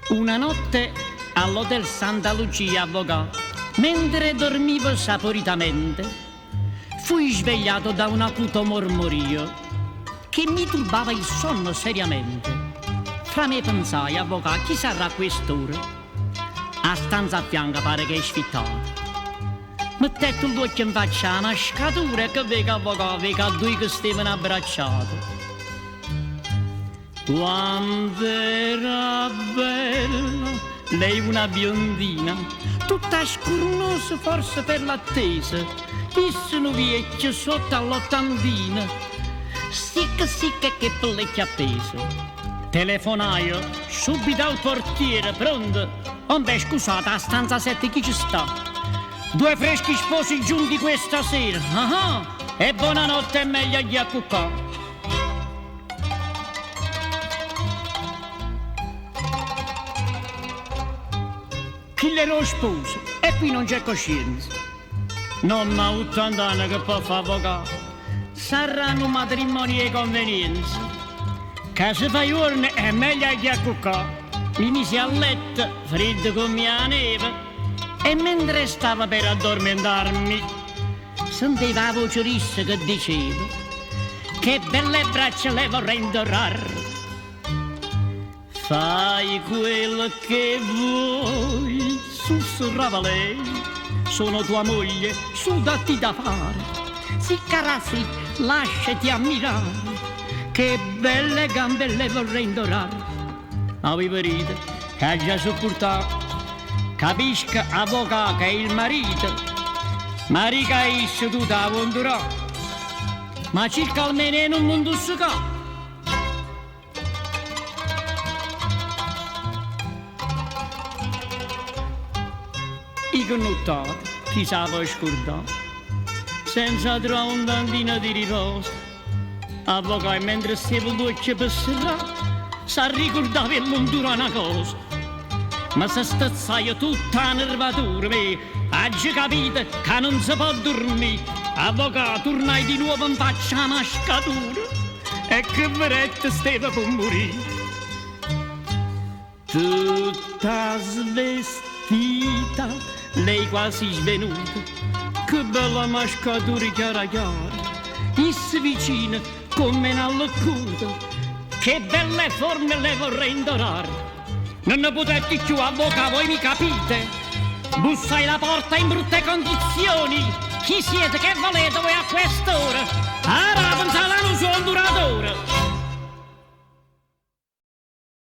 Una notte all'Hotel Santa Lucia, avvocato, mentre dormivo saporitamente, fui svegliato da un acuto mormorio che mi turbava il sonno seriamente. Fra me pensai, avvocato, chi sarà a quest'ora? A stanza a fianco pare che è sfittato. Mettete l'occhio in faccia una scatura che vedo, avvocato, vedo a due che stavano abbracciati. Quando era bella, lei una biondina, tutta scurnosa forse per l'attesa, dissero vecchio sotto all'ottantina, sicca che pellecchia appesa. Telefonaio, subito al portiere, pronto? Onde scusate, a stanza 7 chi ci sta? 2 freschi sposi giunti questa sera, e buonanotte è meglio gli accuccò. Chi le lo sposo? E qui non c'è coscienza. Non ma 80 anni che può fare avvocato. Saranno un matrimonio di convenienza. Che se fai urne è meglio che a cuccà. Mi misi a letto, freddo come la neve. E mentre stava per addormentarmi, sentiva la voce rissa che diceva: che belle braccia le vorrei indorare. Fai quello che vuoi, sussurrava lei, sono tua moglie, su datti da fare. Sì, cara sì, lasciati ammirare, che belle gambe le vorrei indorare. Ma vi vedete, che ha già sopportato, capisca avvocato che è il marito, ma ricaisce tutta la vondurà, ma circa almeno in un mondo succato. I connotati, chi sa può scordare, senza trovare un tantino di riposo. Avvocato, mentre stavo l'occhio per serrare, sa ricordava il mondo una cosa. Ma se stazzaio tutta la nervatura, oggi capite che non si può dormire. Avvocato, tornai di nuovo in faccia una scatura, e che verette stava per morire. Tutta svestita, lei quasi svenuta, che bella mascatura chiara chiara, disse vicino come una loccuta, che belle forme le vorrei indorare. Non ne potete più, avvocato, voi mi capite? Bussai la porta in brutte condizioni. Chi siete, che volete voi a questa